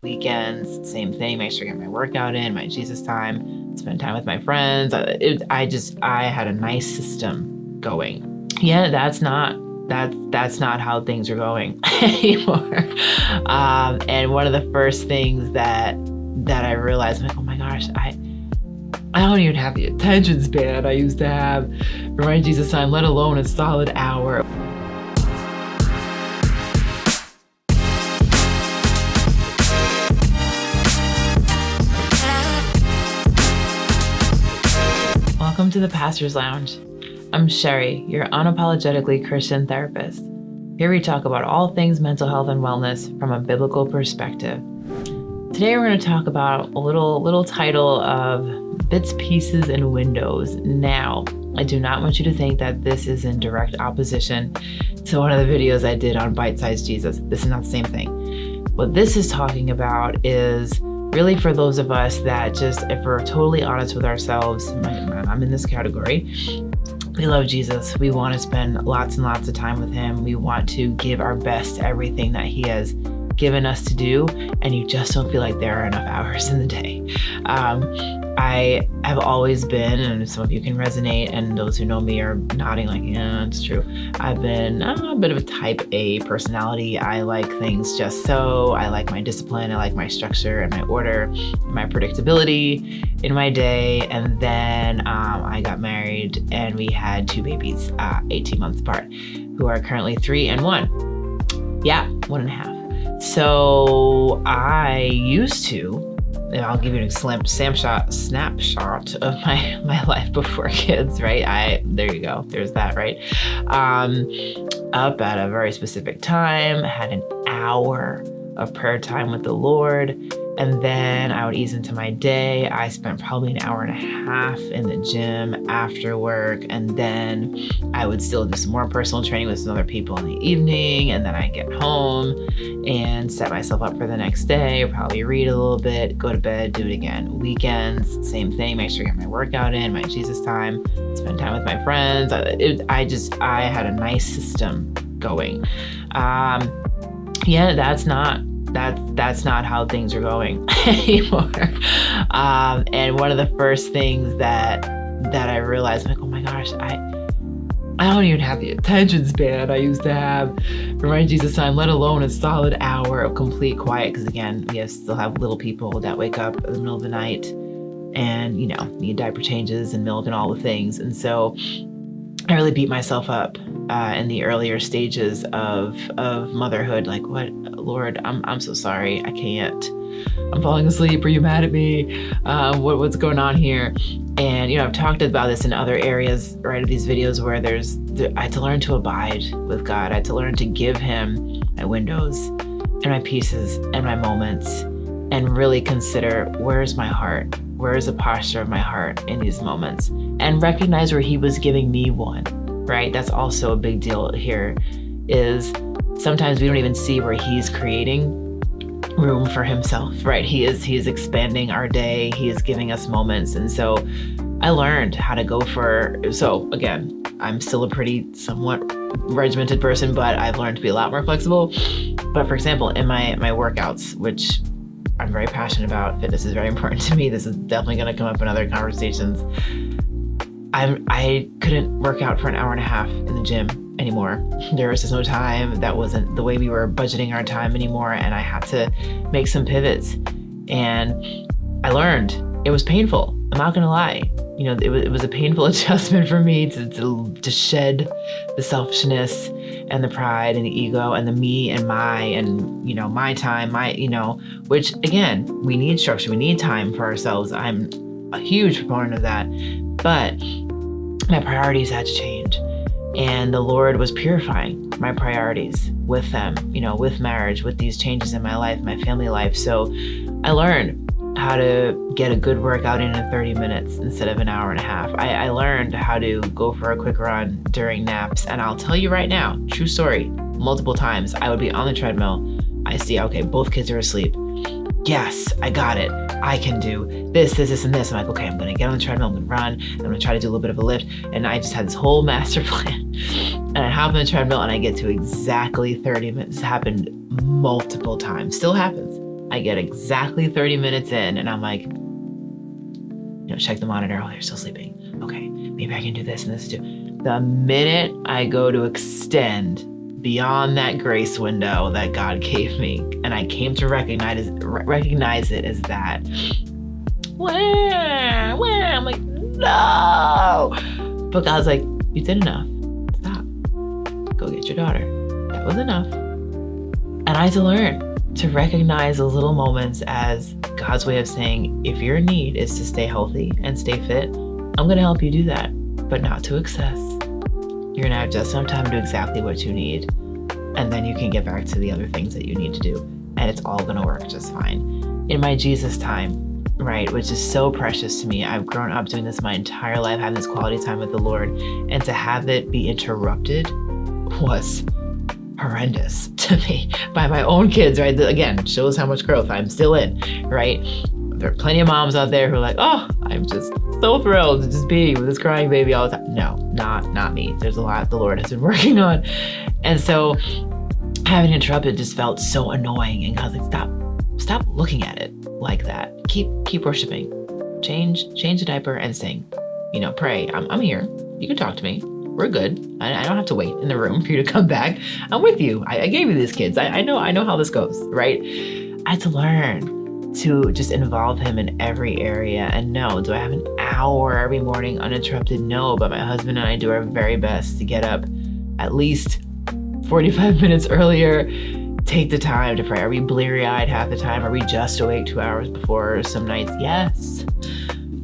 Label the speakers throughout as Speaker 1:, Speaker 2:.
Speaker 1: Weekends, same thing. Make sure I get my workout in, my Jesus time, spend time with my friends. I had a nice system going. Yeah, that's not how things are going anymore. And one of the first things that I realized, I'm like, oh my gosh, I don't even have the attention span I used to have for my Jesus time, let alone a solid hour. Welcome to the Pastor's Lounge. I'm Sherry, your unapologetically Christian therapist. Here we talk about all things mental health and wellness from a biblical perspective. Today we're going to talk about a little title of Bits, Pieces, and Windows. Now, I do not want you to think that this is in direct opposition to one of the videos I did on Bite-Sized Jesus. This is not the same thing. What this is talking about is really for those of us that just, if we're totally honest with ourselves, I'm in this category, we love Jesus. We want to spend lots and lots of time with him. We want to give our best to everything that he has given us to do, and you just don't feel like there are enough hours in the day. I have always been, and some of you can resonate, and those who know me are nodding like, yeah, it's true. I've been a bit of a type A personality. I like things just so. I like my discipline. I like my structure and my order, my predictability in my day. And then I got married and we had two babies, 18 months apart, who are currently 3 and 1. Yeah, 1.5. So I used to, and I'll give you an snapshot of my life before kids, right? There you go. There's that, right? Up at a very specific time, had an hour of prayer time with the Lord, and then I would ease into my day. I spent probably an hour and a half in the gym after work, and then I would still do some more personal training with some other people in the evening, and then I get home and set myself up for the next day, probably read a little bit, go to bed, do it again. Weekends, same thing. Make sure I get my workout in, my Jesus time, spend time with my friends. I had a nice system going. Yeah, that's not how things are going anymore. And one of the first things that I realized, I'm like, oh my gosh, I don't even have the attention span I used to have for my Jesus time, let alone a solid hour of complete quiet. Because again, we still have little people that wake up in the middle of the night and, need diaper changes and milk and all the things. And so I really beat myself up in the earlier stages of motherhood. Like, what, Lord, I'm so sorry. I can't. I'm falling asleep. Are you mad at me? What's going on here? And, I've talked about this in other areas, right, of these videos where I had to learn to abide with God. I had to learn to give him my windows and my pieces and my moments and really consider, where's my heart? Where is the posture of my heart in these moments? And recognize where he was giving me one, right? That's also a big deal here, is sometimes we don't even see where he's creating room for himself, right? He is expanding our day. He is giving us moments. And so I learned how to go so again, I'm still a pretty somewhat regimented person, but I've learned to be a lot more flexible. But for example, in my workouts, which I'm very passionate about, fitness is very important to me. This is definitely going to come up in other conversations. I couldn't work out for an hour and a half in the gym anymore. There was just no time. That wasn't the way we were budgeting our time anymore. And I had to make some pivots. And I learned it was painful. I'm not going to lie. It was a painful adjustment for me to shed the selfishness and the pride and the ego and the me and my time, which again, we need structure. We need time for ourselves. I'm a huge proponent of that, but my priorities had to change. And the Lord was purifying my priorities with them, with marriage, with these changes in my life, my family life. So I learned how to get a good workout in 30 minutes instead of an hour and a half. I learned how to go for a quick run during naps. And I'll tell you right now, true story, multiple times I would be on the treadmill. I see, okay, both kids are asleep. Yes, I got it. I can do this, and this. I'm like, okay, I'm going to get on the treadmill, I'm going to run, I'm going to try to do a little bit of a lift. And I just had this whole master plan. And I hop on the treadmill and I get to exactly 30 minutes. It's happened multiple times. Still happens. I I get exactly 30 minutes in and I'm like, check the monitor. Oh, they're still sleeping. Okay, maybe I can do this and this too. The minute I go to extend beyond that grace window that God gave me, and I came to recognize it as that, I'm like, no. But God's like, you did enough. Stop. Go get your daughter. That was enough. And I had to learn to recognize those little moments as God's way of saying, if your need is to stay healthy and stay fit, I'm going to help you do that, but not to excess. You're going to have just enough time to do exactly what you need. And then you can get back to the other things that you need to do. And it's all going to work just fine. In my Jesus time, right, which is so precious to me. I've grown up doing this my entire life, having this quality time with the Lord. And to have it be interrupted was horrendous to me by my own kids, right? Again, shows how much growth I'm still in, right? There are plenty of moms out there who are like, oh, I'm just so thrilled to just be with this crying baby all the time. No, not me. There's a lot the Lord has been working on. And so having interrupted just felt so annoying. And God's like, stop looking at it like that. Keep worshiping. Change the diaper and sing. Pray. I'm here. You can talk to me. We're good. I don't have to wait in the room for you to come back. I'm with you. I gave you these kids. I know how this goes, right? I had to learn to just involve him in every area. And no, do I have an hour every morning uninterrupted? No, but my husband and I do our very best to get up at least 45 minutes earlier, take the time to pray. Are we bleary-eyed half the time? Are we just awake 2 hours before some nights? Yes,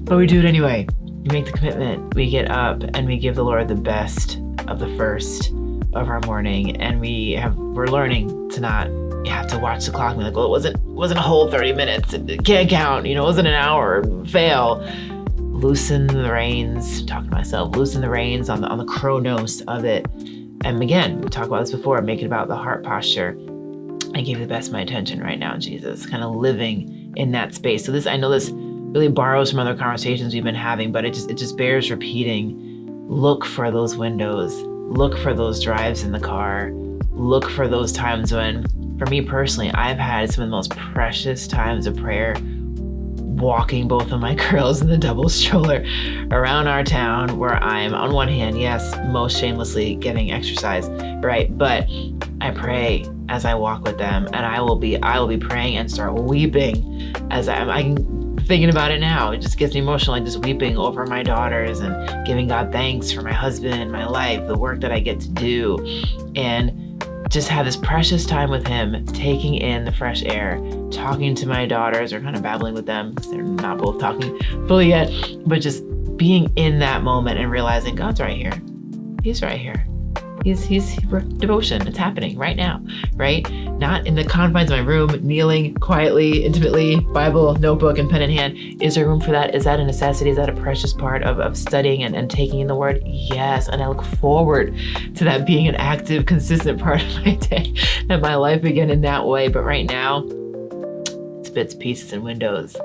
Speaker 1: but we do it anyway. We make the commitment. We get up and we give the Lord the best of the first of our morning. And we're learning to not have to watch the clock and be like, well, it wasn't a whole 30 minutes. It can't count. It wasn't an hour. Fail. Loosen the reins. Talking to myself. Loosen the reins on the chronos of it. And again, we talked about this before. Make it about the heart posture. I give you the best of my attention right now, Jesus. Kind of living in that space. So I know this really borrows from other conversations we've been having, but it just bears repeating. Look for those windows. Look for those drives in the car. Look for those times when, for me personally, I've had some of the most precious times of prayer walking both of my girls in the double stroller around our town, where I'm on one hand, yes, most shamelessly getting exercise, right? But I pray as I walk with them, and I will be praying and start weeping as I'm thinking about it now. It just gets me emotional, like just weeping over my daughters and giving God thanks for my husband and my life, the work that I get to do, and just have this precious time with him, taking in the fresh air, talking to my daughters, or kind of babbling with them because they're not both talking fully yet, but just being in that moment and realizing God's right here. He's right here. He's devotion. It's happening right now, right? Not in the confines of my room, kneeling quietly, intimately, Bible, notebook, and pen in hand. Is there room for that? Is that a necessity? Is that a precious part of studying and taking in the word? Yes. And I look forward to that being an active, consistent part of my day and my life again in that way. But right now, it's bits, pieces, and windows.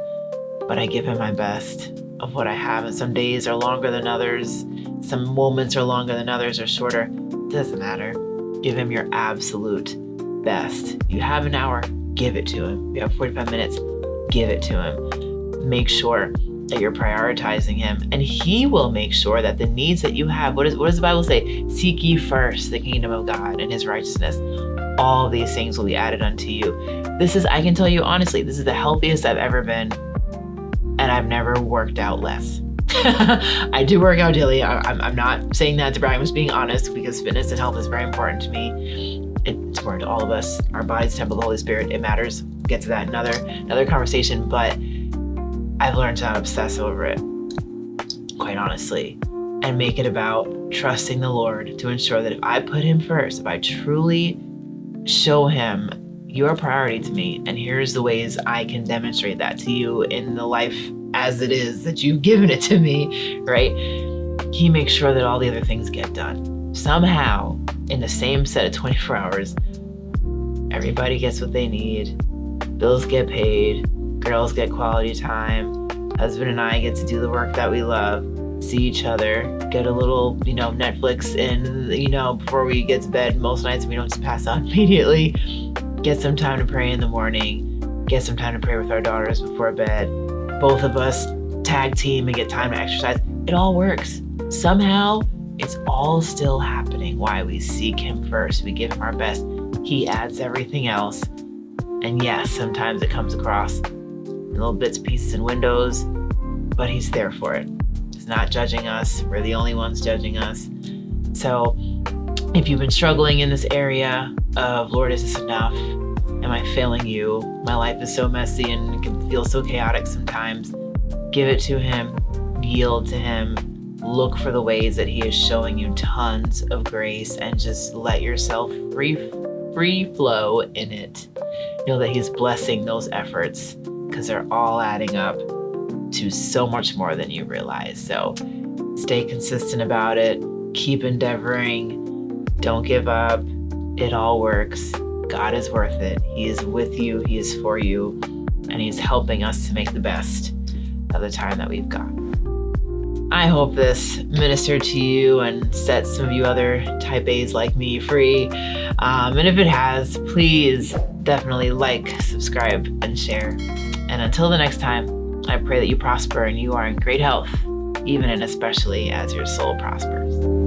Speaker 1: But I give him my best of what I have. And some days are longer than others. Some moments are longer than others, or shorter. Doesn't matter. Give him your absolute best. You have an hour, give it to him. You have 45 minutes, give it to him. Make sure that you're prioritizing him, and he will make sure that the needs that you have, what does the Bible say? Seek ye first the kingdom of God and his righteousness. All of these things will be added unto you. I can tell you honestly, this is the healthiest I've ever been, and I've never worked out less. I do work out daily. I'm not saying that to brag. I'm just being honest, because fitness and health is very important to me. It's important to all of us. Our body's temple of the Holy Spirit. It matters. We'll get to that another conversation. But I've learned to not obsess over it, quite honestly, and make it about trusting the Lord to ensure that if I put him first, if I truly show him, you're a priority to me, and here's the ways I can demonstrate that to you in the life as it is that you've given it to me, right? He makes sure that all the other things get done. Somehow, in the same set of 24 hours, everybody gets what they need. Bills get paid. Girls get quality time. Husband and I get to do the work that we love. See each other. Get a little, Netflix in, before we get to bed most nights. We don't just pass out immediately. Get some time to pray in the morning. get some time to pray with our daughters before bed. Both of us tag team and get time to exercise. It all works. Somehow, it's all still happening. Why? We seek him first. We give him our best. He adds everything else. And yes, sometimes it comes across in little bits, pieces, and windows, but he's there for it. He's not judging us. We're the only ones judging us. So if you've been struggling in this area of, Lord, is this enough? Am I failing you? My life is so messy and it can feel so chaotic sometimes. Give it to him. Yield to him. Look for the ways that he is showing you tons of grace and just let yourself free flow in it. Know that he's blessing those efforts because they're all adding up to so much more than you realize. So stay consistent about it. Keep endeavoring. Don't give up. It all works. God is worth it. He is with you. He is for you. And he's helping us to make the best of the time that we've got. I hope this ministered to you and set some of you other type A's like me free. And if it has, please definitely like, subscribe, and share. And until the next time, I pray that you prosper and you are in great health, even and especially as your soul prospers.